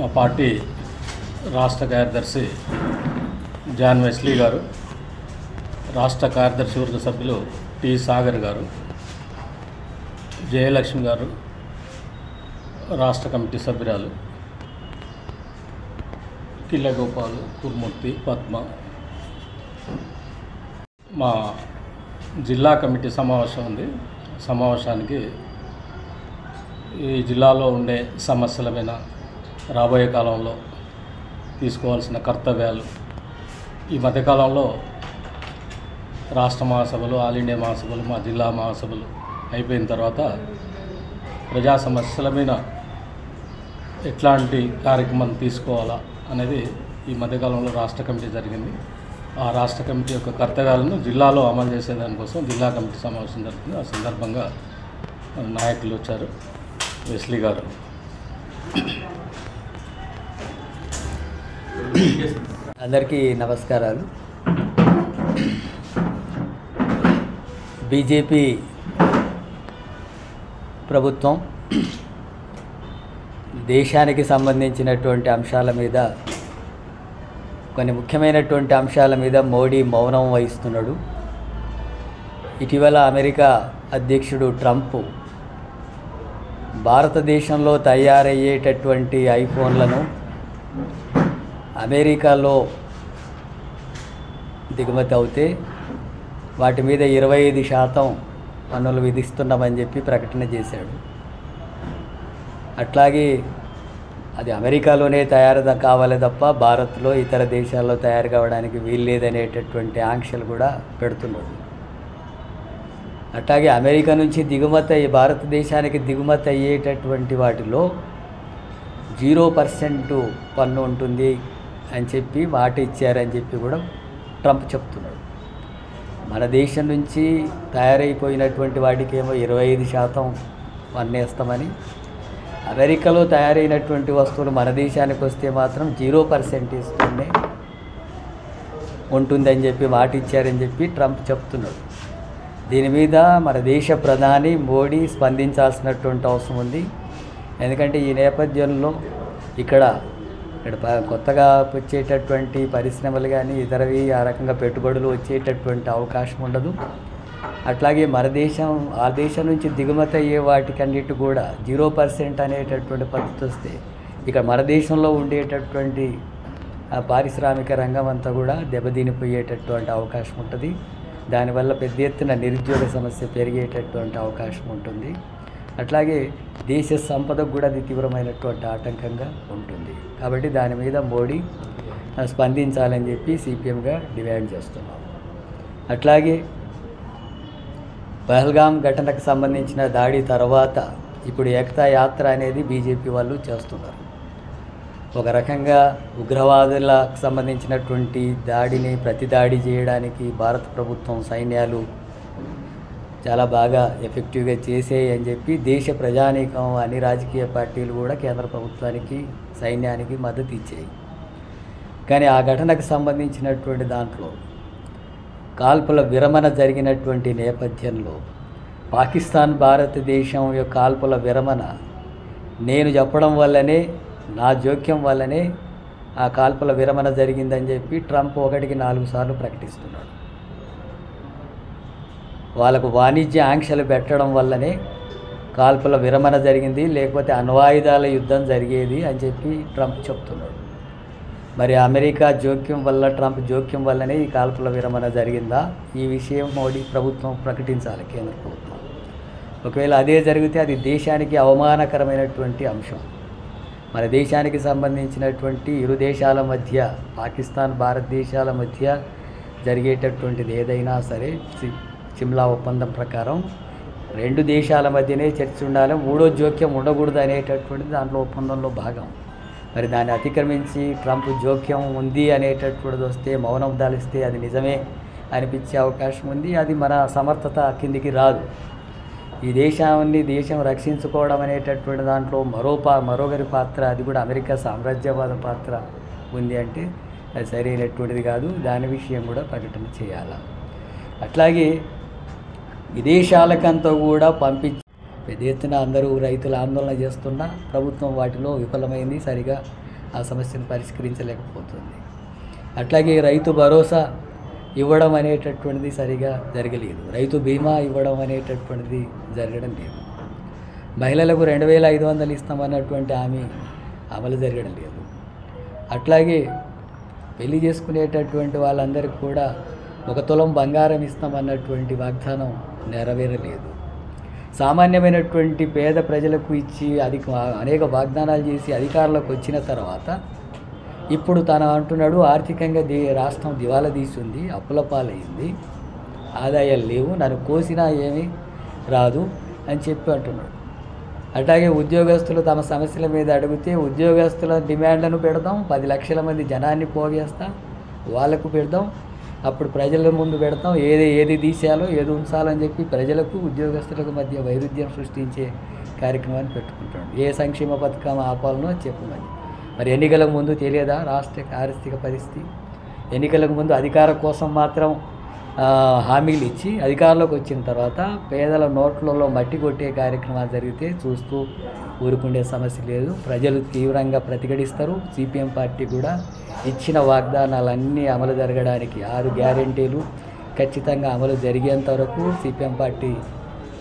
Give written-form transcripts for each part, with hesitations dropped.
మా పార్టీ రాష్ట్ర కార్యదర్శి జాన్ వెస్లీ గారు, రాష్ట్ర కార్యదర్శి వర్గ సభ్యులు టి సాగర్ గారు, జయలక్ష్మి గారు, రాష్ట్ర కమిటీ సభ్యురాలు కిల్ల గోపాలు, కుర్మూర్తి, పద్మ, మా జిల్లా కమిటీ సమావేశం ఉంది. సమావేశానికి ఈ జిల్లాలో ఉండే సమస్యల మీద రాబోయే కాలంలో తీసుకోవాల్సిన కర్తవ్యాలు, ఈ మధ్యకాలంలో రాష్ట్ర మహాసభలు, ఆల్ ఇండియా మహాసభలు, మా జిల్లా మహాసభలు అయిపోయిన తర్వాత ప్రజా సమస్యల మీద ఎట్లాంటి కార్యక్రమం తీసుకోవాలా అనేది ఈ మధ్యకాలంలో రాష్ట్ర కమిటీ జరిగింది. ఆ రాష్ట్ర కమిటీ యొక్క కర్తవ్యాలను జిల్లాలో అమలు చేసేదానికోసం జిల్లా కమిటీ సమావేశం జరుగుతుంది. ఆ సందర్భంగా నాయకులు వచ్చారు. వెస్లీ గారు. అందరికీ నమస్కారాలు. బీజేపీ ప్రభుత్వం దేశానికి సంబంధించినటువంటి అంశాల మీద, కొన్ని ముఖ్యమైనటువంటి అంశాల మీద మోడీ మౌనం వహిస్తున్నాడు. ఇటీవల అమెరికా అధ్యక్షుడు ట్రంప్ భారతదేశంలో తయారయ్యేటటువంటి ఐఫోన్లను అమెరికాలో దిగుమతి అవుతే వాటి మీద 25% పన్నులు విధిస్తున్నామని చెప్పి ప్రకటన చేశాడు. అట్లాగే అది అమెరికాలోనే తయారు కావాలి తప్ప భారత్లో ఇతర దేశాల్లో తయారు కావడానికి వీల్లేదనేటటువంటి ఆంక్షలు కూడా పెడుతున్నాడు. అట్లాగే అమెరికా నుంచి భారతదేశానికి దిగుమతి అయ్యేటటువంటి వాటిలో 0% పన్ను ఉంటుంది అని చెప్పి మాట ఇచ్చారని చెప్పి కూడా ట్రంప్ చెప్తున్నాడు. మన దేశం నుంచి తయారైపోయినటువంటి వాటికేమో 25% పన్నేస్తామని, అమెరికాలో తయారైనటువంటి వస్తువులు మన దేశానికి వస్తే మాత్రం 0% ఇస్తూనే ఉంటుందని చెప్పి మాట ఇచ్చారని చెప్పి ట్రంప్ చెప్తున్నాడు. దీని మీద మన దేశ ప్రధాని మోడీ స్పందించాల్సినటువంటి అవసరం ఉంది. ఎందుకంటే ఈ నేపథ్యంలో ఇక్కడ కొత్తగా వచ్చేటటువంటి పరిశ్రమలు కానీ ఇతరవి ఆ రకంగా పెట్టుబడులు వచ్చేటటువంటి అవకాశం ఉండదు. అట్లాగే మన దేశం, ఆ దేశం నుంచి దిగుమతి అయ్యే వాటికన్నిటి కూడా 0% అనేటటువంటి పద్ధతి వస్తే ఇక మన దేశంలో ఉండేటటువంటి పారిశ్రామిక రంగం అంతా కూడా దెబ్బతినిపోయేటటువంటి అవకాశం ఉంటుంది. దానివల్ల పెద్ద ఎత్తున నిరుద్యోగ సమస్య పెరిగేటటువంటి అవకాశం ఉంటుంది. అట్లాగే దేశ సంపదకు కూడా అది తీవ్రమైనటువంటి ఆటంకంగా ఉంటుంది. కాబట్టి దాని మీద మోడీ స్పందించాలని చెప్పి సిపిఎంగా డిమాండ్ చేస్తున్నాం. అట్లాగే పహల్గాం ఘటనకు సంబంధించిన దాడి తర్వాత ఇప్పుడు ఏకతా యాత్ర అనేది బీజేపీ వాళ్ళు చేస్తున్నారు. ఒక రకంగా ఉగ్రవాదులకు సంబంధించినటువంటి దాడిని ప్రతిదాడి చేయడానికి భారత ప్రభుత్వం సైన్యాలు చాలా బాగా ఎఫెక్టివ్గా చేసాయి అని చెప్పి దేశ ప్రజానీకం, అన్ని రాజకీయ పార్టీలు కూడా కేంద్ర ప్రభుత్వానికి, సైన్యానికి మద్దతు ఇచ్చాయి. కానీ ఆ ఘటనకు సంబంధించినటువంటి దాంట్లో కాల్పుల విరమణ జరిగినటువంటి నేపథ్యంలో పాకిస్తాన్ భారతదేశం యొక్క కాల్పుల విరమణ నేను చెప్పడం వల్లనే, నా జోక్యం వల్లనే ఆ కాల్పుల విరమణ జరిగిందని చెప్పి ట్రంప్ 1కి 4 సార్లు ప్రకటిస్తున్నాడు. వాళ్ళకు వాణిజ్య ఆంక్షలు పెట్టడం వల్లనే కాల్పుల విరమణ జరిగింది, లేకపోతే అణ్వాయుధాల యుద్ధం జరిగేది అని చెప్పి ట్రంప్ చెప్తున్నాడు. మరి అమెరికా జోక్యం వల్ల, ట్రంప్ జోక్యం వల్లనే ఈ కాల్పుల విరమణ జరిగిందా? ఈ విషయం మోడీ ప్రభుత్వం ప్రకటించాలి, కేంద్ర ప్రభుత్వం. ఒకవేళ అదే జరిగితే అది దేశానికి అవమానకరమైనటువంటి అంశం. మన దేశానికి సంబంధించినటువంటి ఇరు దేశాల మధ్య, పాకిస్తాన్ భారతదేశాల మధ్య జరిగేటటువంటిది ఏదైనా సరే సిమ్లా ఒప్పందం ప్రకారం 2 దేశాల మధ్యనే చర్చ ఉండాలి, మూడో జోక్యం ఉండకూడదు అనేటటువంటిది దాంట్లో ఒప్పందంలో భాగం. మరి దాన్ని అతిక్రమించి ట్రంప్ జోక్యం ఉంది అనేటటువంటిది వస్తే, మౌనం దాలిస్తే అది నిజమే అనిపించే అవకాశం ఉంది. అది మన సమర్థత కిందికి రాదు. ఈ దేశం రక్షించుకోవడం అనేటటువంటి దాంట్లో మరొకరి పాత్ర, అది కూడా అమెరికా సామ్రాజ్యవాద పాత్ర ఉంది అంటే అది సరైనటువంటిది కాదు. దాని విషయం కూడా ప్రకటన చేయాలి. అట్లాగే విదేశాలకంతా కూడా పెద్ద ఎత్తున అందరూ రైతులు ఆందోళన చేస్తున్నా ప్రభుత్వం వాటిలో విఫలమైంది, సరిగా ఆ సమస్యను పరిష్కరించలేకపోతుంది. అట్లాగే రైతు భరోసా ఇవ్వడం అనేటటువంటిది సరిగా జరగలేదు. రైతు బీమా ఇవ్వడం అనేటటువంటిది జరగడం లేదు. మహిళలకు 2500 ఇస్తామన్నటువంటి హామీ అమలు జరగడం లేదు. అట్లాగే పెళ్లి చేసుకునేటటువంటి వాళ్ళందరికీ కూడా 1 తులం బంగారం ఇస్తామన్నటువంటి వాగ్దానం నెరవేరలేదు. సామాన్యమైనటువంటి పేద ప్రజలకు ఇచ్చి అనేక వాగ్దానాలు చేసి అధికారంలోకి వచ్చిన తర్వాత ఇప్పుడు తను అంటున్నాడు ఆర్థికంగా రాష్ట్రం దివాలా తీస్తుంది, అప్పుల పాలైంది, ఆదాయాలు లేవు, నన్ను కోసినా ఏమీ రాదు అని చెప్పి అంటున్నాడు. అట్లాగే ఉద్యోగస్తులు తమ సమస్యల మీద అడిగితే ఉద్యోగస్తుల డిమాండ్లను పెడదాం, 10 లక్షల మంది జనాన్ని పోగేస్తాం, వాళ్ళకు పెడదాం, అప్పుడు ప్రజల ముందు పెడతాం, ఏది తీసేయాలో ఏది ఉంచాలో అని చెప్పి ప్రజలకు ఉద్యోగస్తులకు మధ్య వైరుధ్యం సృష్టించే కార్యక్రమాన్ని పెట్టుకుంటాడు. ఏ సంక్షేమ పథకం ఆపాలనో చెప్పమని. మరి ఎన్నికలకు ముందు తెలియదా రాష్ట్ర ఆర్థిక పరిస్థితి? ఎన్నికలకు ముందు అధికారం కోసం మాత్రం హామీలు ఇచ్చి అధికారంలోకి వచ్చిన తర్వాత పేదల నోట్లలో మట్టి కొట్టే కార్యక్రమాలు జరిగితే చూస్తూ ఊరుకుండే సమస్య లేదు. ప్రజలు తీవ్రంగా ప్రతిఘటిస్తారు. సిపిఎం పార్టీ కూడా ఇచ్చిన వాగ్దానాలన్నీ అమలు జరగడానికి 6 గ్యారెంటీలు ఖచ్చితంగా అమలు జరిగేంత వరకు సిపిఎం పార్టీ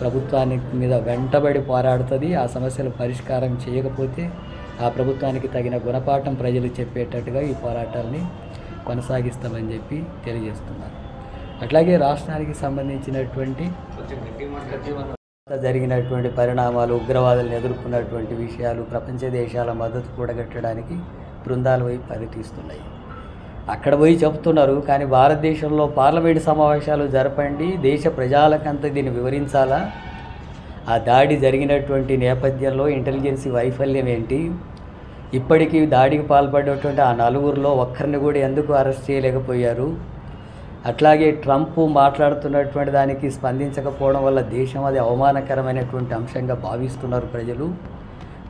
ప్రభుత్వానికి మీద వెంటబడి పోరాడుతుంది. ఆ సమస్యలు పరిష్కారం చేయకపోతే ఆ ప్రభుత్వానికి తగిన గుణపాఠం ప్రజలు చెప్పేటట్టుగా ఈ పోరాటాలని కొనసాగిస్తామని చెప్పి తెలియజేస్తున్నారు. అట్లాగే రాష్ట్రానికి సంబంధించినటువంటి జరిగినటువంటి పరిణామాలు, ఉగ్రవాదులను ఎదుర్కొన్నటువంటి విషయాలు, ప్రపంచ దేశాల మద్దతు కూడగట్టడానికి బృందాలు పోయి పర్యటిస్తున్నాయి. అక్కడ పోయి చెప్తున్నారు. కానీ భారతదేశంలో పార్లమెంటు సమావేశాలు జరపండి, దేశ ప్రజలకంతా దీన్ని వివరించాలా, ఆ దాడి జరిగినటువంటి నేపథ్యంలో ఇంటెలిజెన్స్ వైఫల్యం ఏంటి, ఇప్పటికీ దాడికి పాల్పడేటువంటి ఆ 4గురిలో ఒక్కరిని కూడా ఎందుకు అరెస్ట్ చేయలేకపోయారు, అట్లాగే ట్రంప్ మాట్లాడుతున్నటువంటి దానికి స్పందించకపోవడం వల్ల దేశం అది అవమానకరమైనటువంటి అంశంగా భావిస్తున్నారు ప్రజలు.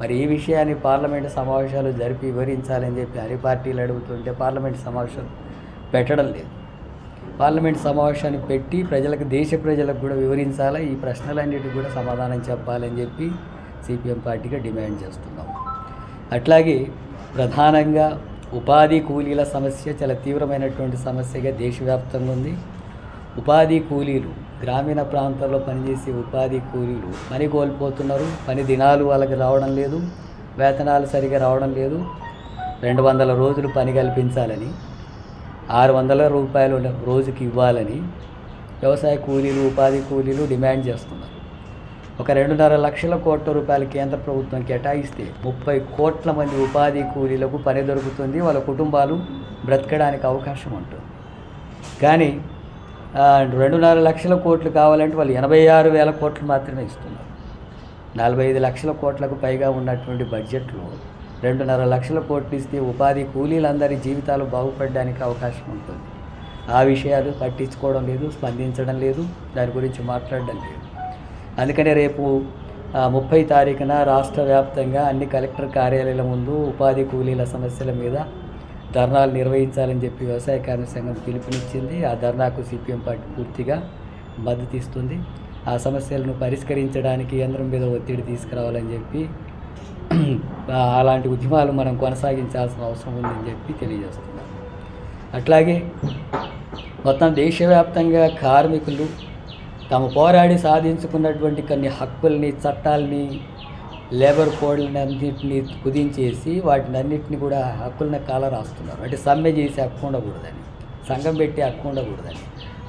మరి ఈ విషయాన్ని పార్లమెంటు సమావేశాలు జరిపి వివరించాలని చెప్పి అన్ని పార్టీలు అడుగుతుంటే పార్లమెంటు సమావేశాలు పెట్టడం లేదు. పార్లమెంటు సమావేశాన్ని పెట్టి ప్రజలకు, దేశ ప్రజలకు కూడా వివరించాలా, ఈ ప్రశ్నలన్నిటికీ కూడా సమాధానం చెప్పాలని చెప్పి సిపిఎం పార్టీగా డిమాండ్ చేస్తున్నాం. అట్లాగే ప్రధానంగా ఉపాధి కూలీల సమస్య చాలా తీవ్రమైనటువంటి సమస్యగా దేశవ్యాప్తంగా ఉంది. ఉపాధి కూలీలు, గ్రామీణ ప్రాంతాల్లో పనిచేసే ఉపాధి కూలీలు పని కోల్పోతున్నారు. పని దినాలు వాళ్ళకి రావడం లేదు, వేతనాలు సరిగా రావడం లేదు. 200 రోజులు పని కల్పించాలని, 600 రూపాయలు రోజుకి ఇవ్వాలని వ్యవసాయ కూలీలు, ఉపాధి కూలీలు డిమాండ్ చేస్తున్నారు. ఒక 2.5 లక్షల కోట్ల రూపాయలు కేంద్ర ప్రభుత్వం కేటాయిస్తే 30 కోట్ల మంది ఉపాధి కూలీలకు పని దొరుకుతుంది, వాళ్ళ కుటుంబాలు బ్రతకడానికి అవకాశం ఉంటుంది. కానీ 2.5 లక్షల కోట్లు కావాలంటే వాళ్ళు 86,000 కోట్లు మాత్రమే ఇస్తున్నారు. 45 లక్షల కోట్లకు పైగా ఉన్నటువంటి బడ్జెట్లో 2.5 లక్షల కోట్లు ఇస్తే ఉపాధి కూలీలందరి జీవితాలు బాగుపడడానికి అవకాశం ఉంటుంది. ఆ విషయాలు పట్టించుకోవడం లేదు, స్పందించడం లేదు, దాని గురించి మాట్లాడడం లేదు. అందుకనే రేపు 30 తారీఖున రాష్ట్ర వ్యాప్తంగా అన్ని కలెక్టర్ కార్యాలయాల ముందు ఉపాధి కూలీల సమస్యల మీద ధర్నాలు నిర్వహించాలని చెప్పి వ్యవసాయ కార్మిక సంఘం పిలుపునిచ్చింది. ఆ ధర్నాకు సిపిఎం పార్టీ పూర్తిగా మద్దతు ఇస్తుంది. ఆ సమస్యలను పరిష్కరించడానికి కేంద్రం మీద ఒత్తిడి తీసుకురావాలని చెప్పి అలాంటి ఉద్యమాలు మనం కొనసాగించాల్సిన అవసరం ఉందని చెప్పి తెలియజేస్తున్నాం. అట్లాగే మొత్తం దేశవ్యాప్తంగా కార్మికులు తాము పోరాడి సాధించుకున్నటువంటి కొన్ని హక్కుల్ని, చట్టాలని, లేబర్ కోడ్లని అన్నింటినీ కుదించేసి వాటిని అన్నింటినీ కూడా హక్కులను కాలరాస్తున్నారు. అంటే సమ్మె చేసే హక్కు ఉండకూడదని, సంఘం పెట్టే హక్కు ఉండకూడదని,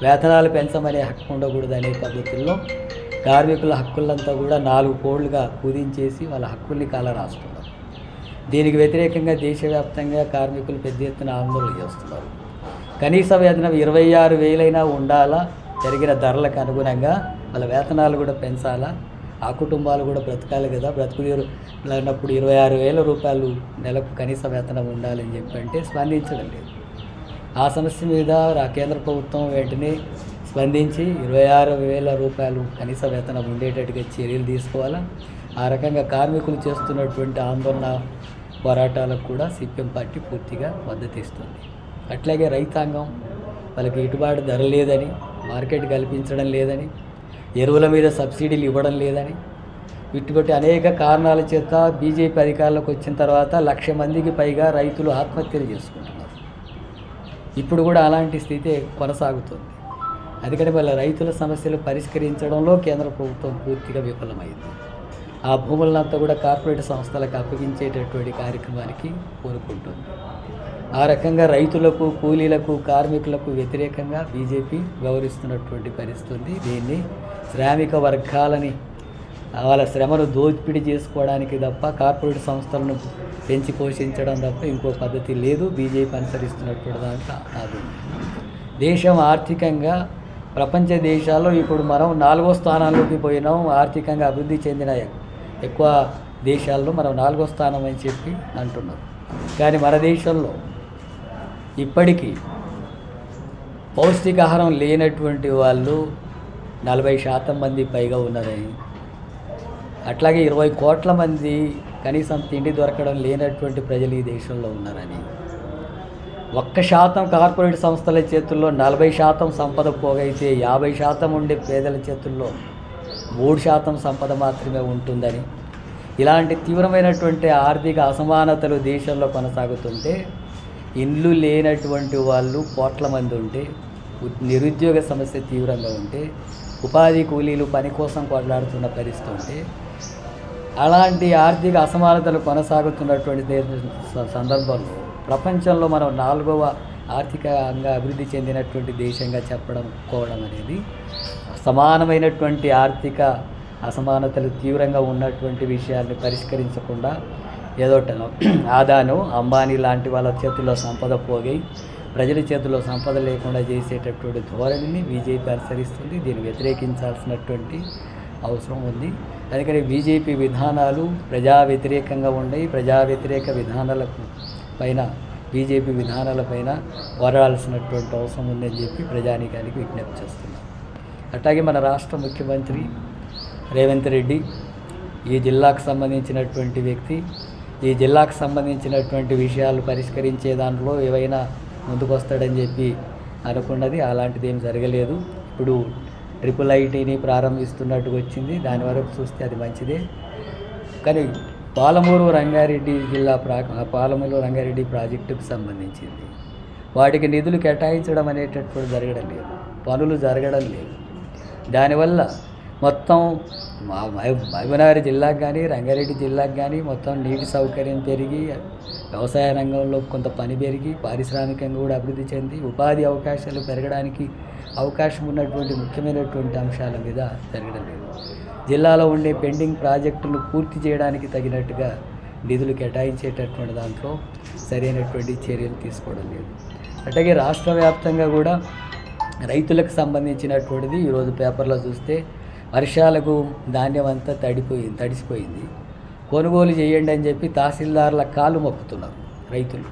వేతనాలు పెంచమనే హక్కు ఉండకూడదనే పద్ధతుల్లో కార్మికుల హక్కులంతా కూడా 4 కోడ్లుగా కుదించేసి వాళ్ళ హక్కుల్ని కాలరాస్తున్నారు. దీనికి వ్యతిరేకంగా దేశవ్యాప్తంగా కార్మికులు పెద్ద ఎత్తున ఆందోళన చేస్తున్నారు. కనీస వేతనం 26,000 ఉండాలా, జరిగిన ధరలకు అనుగుణంగా వాళ్ళ వేతనాలు కూడా పెంచాలా, ఆ కుటుంబాలు కూడా బ్రతకాలి కదా, బ్రతుకుదేరు అన్నప్పుడు 26,000 రూపాయలు నెలకు కనీస వేతనం ఉండాలని చెప్పి అంటే స్పందించడం లేదు. ఆ సమస్య మీద కేంద్ర ప్రభుత్వం వెంటనే స్పందించి 26,000 రూపాయలు కనీస వేతనం ఉండేటట్టుగా చర్యలు తీసుకోవాలా. ఆ రకంగా కార్మికులు చేస్తున్నటువంటి ఆందోళన పోరాటాలకు కూడా సిపిఎం పార్టీ పూర్తిగా మద్దతు ఇస్తుంది. అట్లాగే రైతాంగం వాళ్ళకి గిట్టుబాటు ధర లేదని, మార్కెట్ కల్పించడం లేదని, ఎరువుల మీద సబ్సిడీలు ఇవ్వడం లేదని, ఇటువంటి అనేక కారణాల చేత బీజేపీ అధికారంలోకి వచ్చిన తర్వాత 1,00,000 మందికి పైగా రైతులు ఆత్మహత్యలు చేసుకుంటున్నారు. ఇప్పుడు కూడా అలాంటి స్థితి కొనసాగుతుంది. అందుకని వాళ్ళ రైతుల సమస్యలు పరిష్కరించడంలో కేంద్ర ప్రభుత్వం పూర్తిగా విఫలమైంది. ఆ భూములంతా కూడా కార్పొరేట్ సంస్థలకు అప్పగించేటటువంటి కార్యక్రమానికి పూనుకుంటుంది. ఆ రకంగా రైతులకు, కూలీలకు, కార్మికులకు వ్యతిరేకంగా బీజేపీ వ్యవహరిస్తున్నటువంటి పరిస్థితి ఉంది. దీన్ని శ్రామిక వర్గాలని వాళ్ళ శ్రమను దోపిడీ చేసుకోవడానికి తప్ప, కార్పొరేట్ సంస్థలను పెంచి పోషించడం తప్ప ఇంకో పద్ధతి లేదు. బీజేపీ అనుసరిస్తున్నటువంటి దాంట్లో అది దేశం ఆర్థికంగా ప్రపంచ దేశాల్లో ఇప్పుడు మనం 4వ స్థానంలోకి పోయినాం. ఆర్థికంగా అభివృద్ధి చెందిన ఎక్కువ దేశాల్లో మనం 4వ స్థానం అని చెప్పి అంటున్నాం. కానీ మన దేశంలో ఇప్పటికీ పౌష్టికాహారం లేనటువంటి వాళ్ళు 40% మంది పైగా ఉన్నారని, అట్లాగే 20 కోట్ల మంది కనీసం తిండి దొరకడం లేనటువంటి ప్రజలు ఈ దేశంలో ఉన్నారని, 1% కార్పొరేట్ సంస్థల చేతుల్లో 40% సంపద పోగైతే 50% ఉండే పేదల చేతుల్లో 3% సంపద మాత్రమే ఉంటుందని, ఇలాంటి తీవ్రమైనటువంటి ఆర్థిక అసమానతలు దేశంలో కొనసాగుతుంటే, ఇండ్లు లేనటువంటి వాళ్ళు కోట్ల మంది ఉంటే, నిరుద్యోగ సమస్య తీవ్రంగా ఉంటే, ఉపాధి కూలీలు పని కోసం కొట్లాడుతున్న పరిస్థితి ఉంటే, అలాంటి ఆర్థిక అసమానతలు కొనసాగుతున్నటువంటి సందర్భంలో ప్రపంచంలో మనం 4వ ఆర్థికంగా అభివృద్ధి చెందినటువంటి దేశంగా కోవడం అనేది సమానమైనటువంటి ఆర్థిక అసమానతలు తీవ్రంగా ఉన్నటువంటి విషయాన్ని పరిష్కరించకుండా ఏదో ఆదాను, అంబానీ లాంటి వాళ్ళ చేతుల్లో సంపద పోగై ప్రజల చేతుల్లో సంపద లేకుండా చేసేటటువంటి ధోరణిని బీజేపీ అనుసరిస్తుంది. దీన్ని వ్యతిరేకించాల్సినటువంటి అవసరం ఉంది. అందుకని బీజేపీ విధానాలు ప్రజా వ్యతిరేకంగా ఉన్నాయి. ప్రజా వ్యతిరేక విధానాలకు పైన, బీజేపీ విధానాలపైన పోరాడాల్సినటువంటి అవసరం ఉందని చెప్పి ప్రజానీకానికి విజ్ఞప్తి చేస్తున్నాం. అట్లాగే మన రాష్ట్ర ముఖ్యమంత్రి రేవంత్ రెడ్డి ఈ జిల్లాకు సంబంధించినటువంటి వ్యక్తి, ఈ జిల్లాకు సంబంధించినటువంటి విషయాలు పరిష్కరించే దాంట్లో ఏవైనా ముందుకు వస్తాడని చెప్పి అనుకున్నది. అలాంటిది ఏం జరగలేదు. ఇప్పుడు IIITని ప్రారంభిస్తున్నట్టుగా వచ్చింది. దాని వరకు చూస్తే అది మంచిదే. కానీ పాలమూరు రంగారెడ్డి ప్రాజెక్టుకు సంబంధించింది వాటికి నిధులు కేటాయించడం అనేటటువంటి జరగడం లేదు, పనులు జరగడం లేదు. దానివల్ల మొత్తం మహబూబ్నగర్ జిల్లాకు కానీ రంగారెడ్డి జిల్లాకు కానీ మొత్తం నీటి సౌకర్యం పెరిగి, వ్యవసాయ రంగంలో కొంత పని పెరిగి, పారిశ్రామికంగా కూడా అభివృద్ధి చెంది, ఉపాధి అవకాశాలు పెరగడానికి అవకాశం ఉన్నటువంటి ముఖ్యమైనటువంటి అంశాల మీద జరగడం లేదు. జిల్లాలో ఉండే పెండింగ్ ప్రాజెక్టులు పూర్తి చేయడానికి తగినట్టుగా నిధులు కేటాయించేటటువంటి దాంట్లో సరైనటువంటి చర్యలు తీసుకోవడం లేదు. అట్లాగే రాష్ట్ర వ్యాప్తంగా కూడా రైతులకు సంబంధించినటువంటిది ఈరోజు పేపర్లో చూస్తే వర్షాలకు ధాన్యం అంతా తడిసిపోయింది. కొనుగోలు చేయండి అని చెప్పి తహసీల్దార్ల కాలు మొక్కుతున్నారు రైతులు.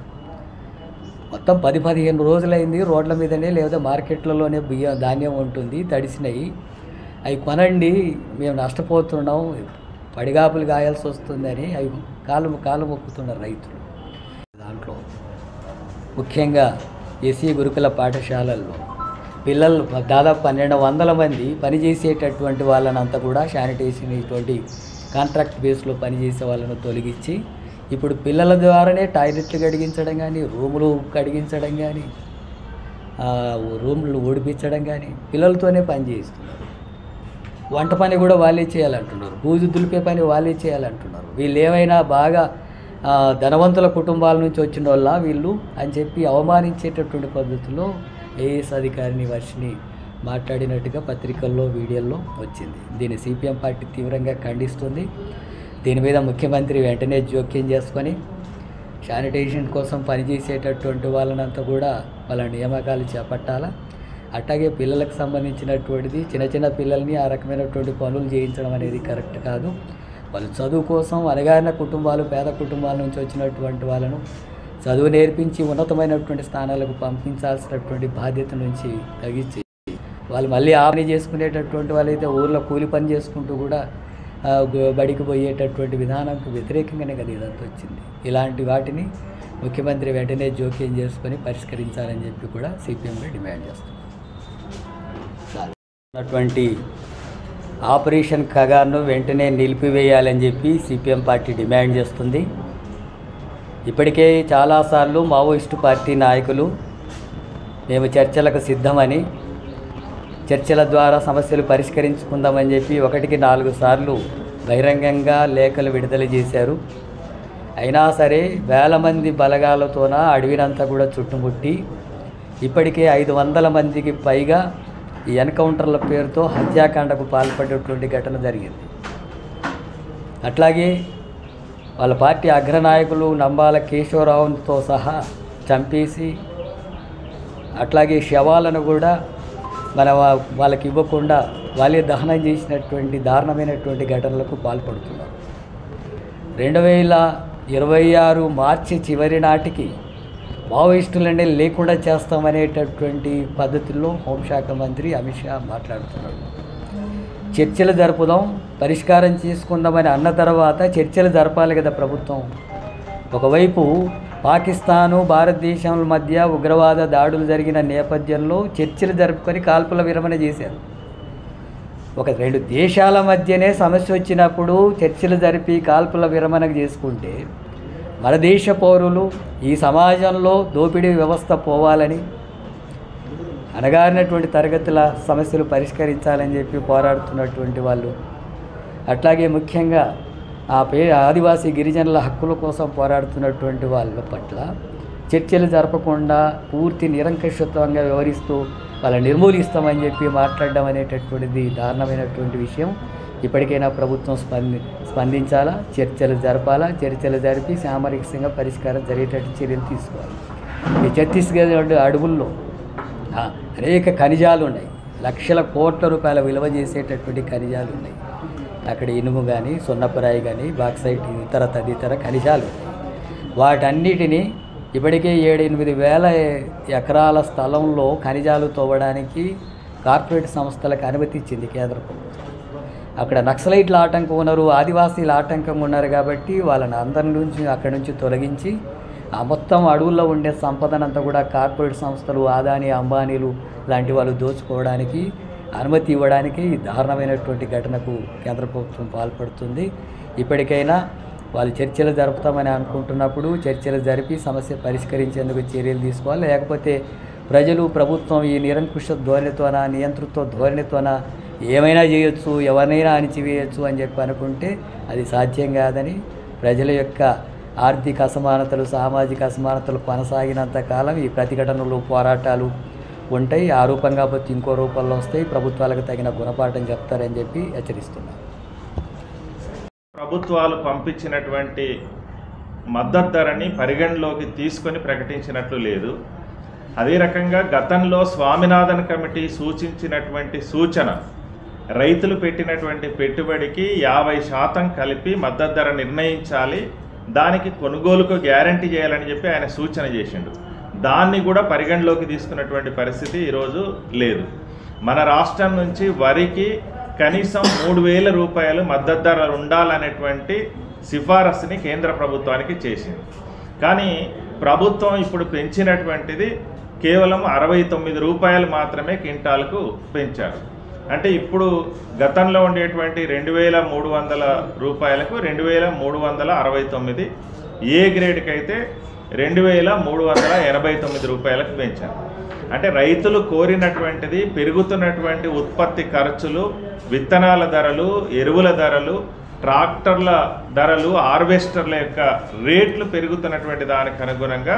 మొత్తం 10-15 రోజులైంది రోడ్ల మీదనే లేదా మార్కెట్లలోనే ధాన్యం ఉంటుంది, తడిసినాయి, అవి కొనండి, మేము నష్టపోతున్నాం, పడిగాపులు గాయాల్సి వస్తుందని అవి కాలు మొక్కుతున్నారు రైతులు. దాంట్లో ముఖ్యంగా ఎస్సీ గురుకుల పాఠశాలల్లో పిల్లలు దాదాపు 1,200 మంది పనిచేసేటటువంటి వాళ్ళనంతా కూడా శానిటేషన్ ఇటువంటి కాంట్రాక్ట్ బేస్లో పనిచేసే వాళ్ళను తొలగించి ఇప్పుడు పిల్లల ద్వారానే టాయిలెట్లు కడిగించడం కానీ, రూములు కడిగించడం కానీ, రూములు ఓడిపించడం కానీ పిల్లలతోనే పని చేయిస్తున్నారు. వంట పని కూడా వాళ్ళే చేయాలంటున్నారు, బూజు దులిపే పని వాళ్ళే చేయాలంటున్నారు. వీళ్ళు ఏమైనా బాగా ధనవంతుల కుటుంబాల నుంచి వచ్చిన వాళ్ళ వీళ్ళు అని చెప్పి అవమానించేటటువంటి పద్ధతిలో ఏఎస్ అధికారిని వర్షిని మాట్లాడినట్టుగా పత్రికల్లో, వీడియోల్లో వచ్చింది. దీన్ని సిపిఎం పార్టీ తీవ్రంగా ఖండిస్తుంది. దీని మీద ముఖ్యమంత్రి వెంటనే జోక్యం చేసుకొని శానిటేషన్ కోసం పనిచేసేటటువంటి వాళ్ళనంతా కూడా వాళ్ళ నియామకాలు చేపట్టాలా. అట్లాగే పిల్లలకు సంబంధించినటువంటిది చిన్న పిల్లల్ని ఆ రకమైనటువంటి పనులు చేయించడం అనేది కరెక్ట్ కాదు. వాళ్ళు చదువు కోసం అణగారిన కుటుంబాలు, పేద కుటుంబాల నుంచి వచ్చినటువంటి వాళ్ళను చదువు నేర్పించి ఉన్నతమైనటువంటి స్థానాలకు పంపించాల్సినటువంటి బాధ్యత నుంచి తగ్గించి వాళ్ళు మళ్ళీ ఆపని చేసుకునేటటువంటి వాళ్ళైతే ఊర్లో కూలి పని చేసుకుంటూ కూడా బడికి పోయేటటువంటి విధానంకు వ్యతిరేకంగానే కదా ఇదంతా వచ్చింది. ఇలాంటి వాటిని ముఖ్యమంత్రి వెంటనే జోక్యం చేసుకొని పరిష్కరించాలని చెప్పి కూడా సిపిఎంగా డిమాండ్ చేస్తుంది. ఉన్నటువంటి ఆపరేషన్ కగార్ను వెంటనే నిలిపివేయాలని చెప్పి సిపిఎం పార్టీ డిమాండ్ చేస్తుంది. ఇప్పటికే చాలాసార్లు మావోయిస్టు పార్టీ నాయకులు మేము చర్చలకు సిద్ధమని, చర్చల ద్వారా సమస్యలు పరిష్కరించుకుందామని చెప్పి 1కి 4 సార్లు బహిరంగంగా లేఖలు విడుదల చేశారు. అయినా సరే వేల మంది బలగాలతోన అడవినంతా కూడా చుట్టుముట్టి ఇప్పటికే 500 మందికి పైగా ఈ ఎన్కౌంటర్ల పేరుతో హత్యాకాండకు పాల్పడేటువంటి ఘటన జరిగింది. అట్లాగే వాళ్ళ పార్టీ అగ్రనాయకులు నంబాల కేశవరావుతో సహా చంపేసి, అట్లాగే శవాలను కూడా వాళ్ళకి ఇవ్వకుండా వాళ్ళే దహనం చేసినటువంటి దారుణమైనటువంటి ఘటనలకు పాల్పడుతున్నారు. 2026 మార్చి చివరి నాటికి మావోయిస్టులనే లేకుండా చేస్తామనేటటువంటి పద్ధతిలో హోంశాఖ మంత్రి అమిత్ షా మాట్లాడుతున్నాడు. చర్చలు జరుపుదాం, పరిష్కారం చేసుకుందామని అన్న తర్వాత చర్చలు జరపాలి కదా ప్రభుత్వం. ఒకవైపు పాకిస్తాను భారతదేశం మధ్య ఉగ్రవాద దాడులు జరిగిన నేపథ్యంలో చర్చలు జరుపుకొని కాల్పుల విరమణ చేశారు. 2 దేశాల మధ్యనే సమస్య వచ్చినప్పుడు చర్చలు జరిపి కాల్పుల విరమణ చేసుకుంటే మన దేశ పౌరులు ఈ సమాజంలో దోపిడీ వ్యవస్థ పోవాలని, అణగారినటువంటి తరగతుల సమస్యలు పరిష్కరించాలని చెప్పి పోరాడుతున్నటువంటి వాళ్ళు, అట్లాగే ముఖ్యంగా ఆదివాసీ గిరిజనుల హక్కుల కోసం పోరాడుతున్నటువంటి వాళ్ళ పట్ల చర్చలు జరపకుండా పూర్తి నిరంకుశత్వంగా వ్యవహరిస్తూ వాళ్ళని నిర్మూలిస్తామని చెప్పి మాట్లాడడం అనేటటువంటిది దారుణమైనటువంటి విషయం. ఇప్పటికైనా ప్రభుత్వం స్పందించాలా, చర్చలు జరపాలా, చర్చలు జరిపి సామరస్యంగా పరిష్కారం జరిగేటట్టు చర్యలు తీసుకోవాలి. ఈ ఛత్తీస్గఢ్ అడవుల్లో అనేక ఖనిజాలు ఉన్నాయి, లక్షల కోట్ల రూపాయల విలువ చేసేటటువంటి ఖనిజాలు ఉన్నాయి. అక్కడ ఇనుము కానీ, సున్నపురాయి కానీ, బాక్సైట్, తదితర ఖనిజాలు ఉన్నాయి. వాటన్నిటినీ ఇప్పటికే 7-8 వేల ఎకరాల స్థలంలో ఖనిజాలు తవ్వడానికి కార్పొరేట్ సంస్థలకు అనుమతి ఇచ్చింది కేంద్ర ప్రభుత్వం. అక్కడ నక్సలైట్లు ఆటంకం ఉన్నారు, ఆదివాసీలు ఆటంకంగా ఉన్నారు కాబట్టి వాళ్ళని అందరి నుంచి అక్కడి నుంచి తొలగించి ఆ మొత్తం అడవుల్లో ఉండే సంపదనంతా కూడా కార్పొరేట్ సంస్థలు, ఆదాని అంబానీలు లాంటి వాళ్ళు దోచుకోవడానికి అనుమతి ఇవ్వడానికి ఈ దారుణమైనటువంటి ఘటనకు కేంద్ర ప్రభుత్వం పాల్పడుతుంది. ఇప్పటికైనా వాళ్ళు చర్చలు జరుపుతామని అనుకుంటున్నప్పుడు చర్చలు జరిపి సమస్య పరిష్కరించేందుకు చర్యలు తీసుకోవాలి. లేకపోతే ప్రజలు ప్రభుత్వం ఈ నిరంకుశ ధోరణితోన, నియంతృత్వ ధోరణితోన ఏమైనా చేయొచ్చు, ఎవరినైనా అణిచివేయచ్చు అని చెప్పి అనుకుంటే అది సాధ్యం కాదని, ప్రజల యొక్క ఆర్థిక అసమానతలు, సామాజిక అసమానతలు కొనసాగినంత కాలం ఈ ప్రతిఘటనలు, పోరాటాలు ఉంటాయి. ఆ రూపం కాకపోతే ఇంకో రూపంలో వస్తాయి. ప్రభుత్వాలకు తగిన గుణపాఠం చెప్తారని చెప్పి హెచ్చరిస్తున్నారు. ప్రభుత్వాలు పంపించినటువంటి మద్దతు ధరని పరిగణలోకి తీసుకొని ప్రకటించినట్లు లేదు. అదే రకంగా గతంలో స్వామినాథన్ కమిటీ సూచించినటువంటి సూచన, రైతులు పెట్టినటువంటి పెట్టుబడికి 50% కలిపి మద్దతు ధర నిర్ణయించాలి, దానికి కొనుగోలుకు గ్యారంటీ చేయాలని చెప్పి ఆయన సూచన చేసిండు. దాన్ని కూడా పరిగణలోకి తీసుకున్నటువంటి పరిస్థితి ఈరోజు లేదు. మన రాష్ట్రం నుంచి వరికి కనీసం 3,000 రూపాయలు మద్దతు ధర ఉండాలనేటువంటి సిఫారసుని కేంద్ర ప్రభుత్వానికి చేసింది. కానీ ప్రభుత్వం ఇప్పుడు పెంచినటువంటిది కేవలం 69 రూపాయలు మాత్రమే క్వింటాల్కు పెంచారు. అంటే ఇప్పుడు గతంలో ఉండేటువంటి 2,300 రూపాయలకు 2,369, ఏ గ్రేడ్కి అయితే 2,389 రూపాయలకు పెంచారు. అంటే రైతులు కోరినటువంటిది పెరుగుతున్నటువంటి ఉత్పత్తి ఖర్చులు, విత్తనాల ధరలు, ఎరువుల ధరలు, ట్రాక్టర్ల ధరలు, హార్వెస్టర్ల యొక్క రేట్లు పెరుగుతున్నటువంటి దానికి అనుగుణంగా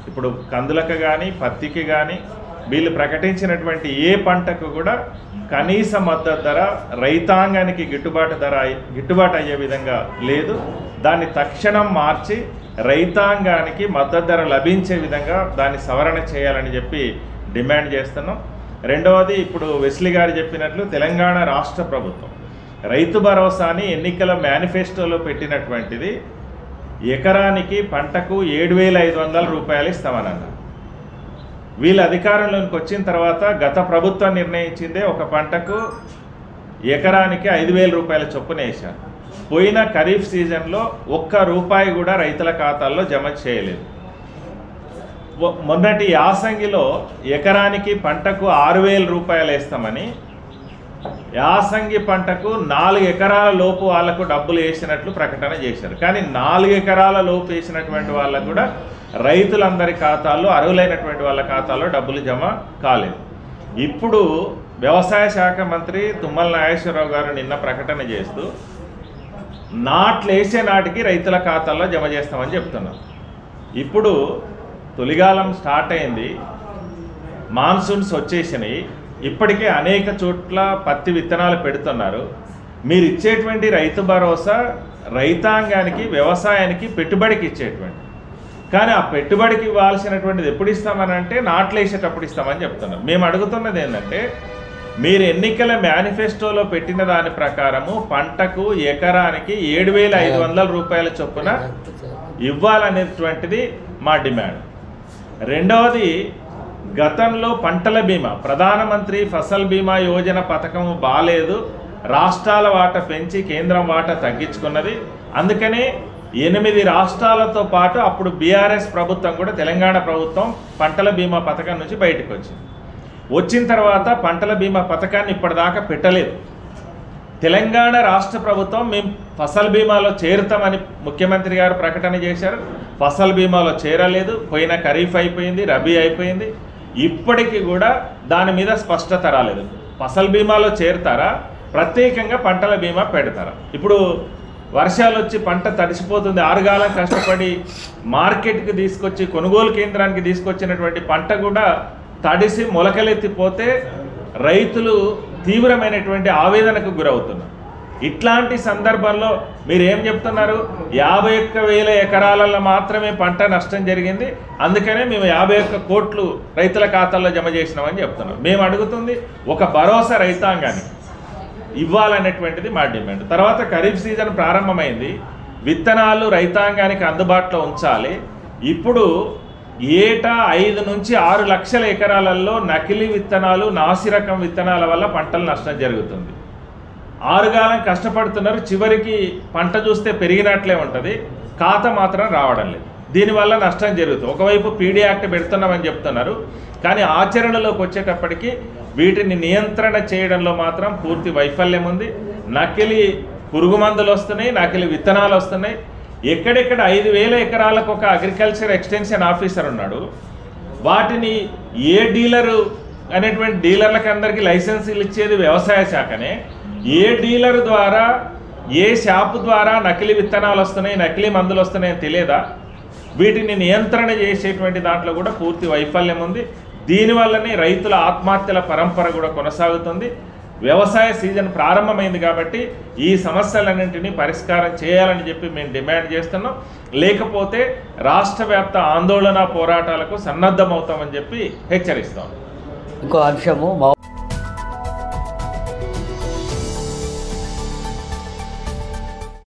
ఇప్పుడు కందులకు కానీ, పత్తికి కానీ వీళ్ళు ప్రకటించినటువంటి ఏ పంటకు కూడా కనీస మద్దతు ధర రైతాంగానికి గిట్టుబాటు అయ్యే విధంగా లేదు. దాన్ని తక్షణం మార్చి రైతాంగానికి మద్దతు ధర లభించే విధంగా దాన్ని సవరణ చేయాలని చెప్పి డిమాండ్ చేస్తున్నాం. రెండవది, ఇప్పుడు వెస్లీ గారు చెప్పినట్లు తెలంగాణ రాష్ట్ర ప్రభుత్వం రైతు భరోసాని ఎన్నికల మేనిఫెస్టోలో పెట్టినటువంటిది ఎకరానికి పంటకు 7,500 రూపాయలు ఇస్తామన్నారు. వీళ్ళు అధికారంలోకి వచ్చిన తర్వాత గత ప్రభుత్వం నిర్ణయించిందే ఒక పంటకు ఎకరానికి 5,000 రూపాయల చొప్పున వేశారు. పోయిన ఖరీఫ్ సీజన్లో ₹1 కూడా రైతుల ఖాతాల్లో జమ చేయలేదు. మొన్నటి యాసంగిలో ఎకరానికి పంటకు 6,000 రూపాయలు వేస్తామని యాసంగి పంటకు 4 ఎకరాల లోపు వాళ్లకు డబ్బులు వేసినట్లు ప్రకటన చేశారు. కానీ 4 ఎకరాల లోపు వేసినటువంటి వాళ్ళకు కూడా రైతులందరి ఖాతాల్లో, అర్హులైనటువంటి వాళ్ళ ఖాతాల్లో డబ్బులు జమ కాలేదు. ఇప్పుడు వ్యవసాయ శాఖ మంత్రి తుమ్మల నాగేశ్వరరావు గారు నిన్న ప్రకటన చేస్తూ నాట్లు వేసే నాటికి రైతుల ఖాతాల్లో జమ చేస్తామని చెప్తున్నారు. ఇప్పుడు తొలిగాలం స్టార్ట్ అయింది, మాన్సూన్స్ వచ్చేసినాయి, ఇప్పటికే అనేక చోట్ల పత్తి విత్తనాలు పెడుతున్నారు. మీరు ఇచ్చేటువంటి రైతు భరోసా రైతాంగానికి, వ్యవసాయానికి, పెట్టుబడికి ఇచ్చేటువంటి, కానీ ఆ పెట్టుబడికి ఇవ్వాల్సినటువంటిది ఎప్పుడు ఇస్తామని అంటే నాట్లు వేసేటప్పుడు ఇస్తామని చెప్తున్నారు. మేము అడుగుతున్నది ఏంటంటే, మీరు ఎన్నికల మేనిఫెస్టోలో పెట్టిన దాని ప్రకారము పంటకు ఎకరానికి 7,500 రూపాయల చొప్పున ఇవ్వాలనేటువంటిది మా డిమాండ్. రెండవది, గతంలో పంటల బీమా, ప్రధానమంత్రి ఫసల్ బీమా యోజన పథకం బాలేదు, రాష్ట్రాల వాటా పెంచి కేంద్రం వాటా తగ్గించుకున్నది. అందుకనే 8 రాష్ట్రాలతో పాటు అప్పుడు బీఆర్ఎస్ ప్రభుత్వం కూడా, తెలంగాణ ప్రభుత్వం పంటల బీమా పథకం నుంచి బయటకు వచ్చిన తర్వాత పంటల బీమా పథకాన్ని ఇప్పటిదాకా పెట్టలేదు. తెలంగాణ రాష్ట్ర ప్రభుత్వం మేము ఫసల్ బీమాలో చేరుతామని ముఖ్యమంత్రి గారు ప్రకటన చేశారు. ఫసల్ బీమాలో చేరలేదు. పోయిన ఖరీఫ్ అయిపోయింది, రబీ అయిపోయింది, ఇప్పటికీ కూడా దాని మీద స్పష్టత రాలేదు. ఫసల్ బీమాలో చేరుతారా, ప్రత్యేకంగా పంటల బీమా పెడతారా? ఇప్పుడు వర్షాలు వచ్చి పంట తడిసిపోతుంది, 6 కాలం కష్టపడి మార్కెట్కి తీసుకొచ్చి, కొనుగోలు కేంద్రానికి తీసుకొచ్చినటువంటి పంట కూడా తడిసి మొలకలెత్తిపోతే రైతులు తీవ్రమైనటువంటి ఆవేదనకు గురవుతున్నారు. ఇట్లాంటి సందర్భంలో మీరు ఏం చెప్తున్నారు? 51,000 ఎకరాలలో మాత్రమే పంట నష్టం జరిగింది, అందుకనే మేము 51 కోట్లు రైతుల ఖాతాల్లో జమ చేసినామని చెప్తున్నాం. మేము అడుగుతుంది ఒక భరోసా రైతాంగానికి ఇవ్వాలనేటువంటిది మా డిమాండ్. తర్వాత ఖరీఫ్ సీజన్ ప్రారంభమైంది, విత్తనాలు రైతాంగానికి అందుబాటులో ఉంచాలి. ఇప్పుడు ఏటా 5 నుంచి 6 లక్షల ఎకరాలలో నకిలీ విత్తనాలు, నాసిరకం విత్తనాల వల్ల పంటలు నష్టం జరుగుతుంది. 6 కాలం కష్టపడుతున్నారు, చివరికి పంట చూస్తే పెరిగినట్లే ఉంటుంది, ఖాతా మాత్రం రావడం లేదు. దీనివల్ల నష్టం జరుగుతుంది. ఒకవైపు పీడీ యాక్ట్ పెడుతున్నామని చెప్తున్నారు, కానీ ఆచరణలోకి వచ్చేటప్పటికి వీటిని నియంత్రణ చేయడంలో మాత్రం పూర్తి వైఫల్యం ఉంది. నకిలీ పురుగు మందులు వస్తున్నాయి, నకిలీ విత్తనాలు వస్తున్నాయి. ఎక్కడెక్కడ 5,000 ఎకరాలకు ఒక అగ్రికల్చర్ ఎక్స్టెన్షన్ ఆఫీసర్ ఉన్నాడు, వాటిని ఏ డీలరు అనేటువంటి డీలర్లకు అందరికీ లైసెన్సులు ఇచ్చేది వ్యవసాయ శాఖనే. ఏ డీలర్ ద్వారా, ఏ షాపు ద్వారా నకిలీ విత్తనాలు వస్తున్నాయి, నకిలీ మందులు వస్తున్నాయని తెలియదా? వీటిని నియంత్రణ చేసేటువంటి దాంట్లో కూడా పూర్తి వైఫల్యం ఉంది. దీనివల్లనే రైతుల ఆత్మహత్యల పరంపర కూడా కొనసాగుతుంది. వ్యవసాయ సీజన్ ప్రారంభమైంది కాబట్టి ఈ సమస్యలన్నింటినీ పరిష్కారం చేయాలని చెప్పి మేము డిమాండ్ చేస్తున్నాం. లేకపోతే రాష్ట్ర వ్యాప్త ఆందోళన పోరాటాలకు సన్నద్ధమవుతామని చెప్పి హెచ్చరిస్తాం. ఇంకో అంశము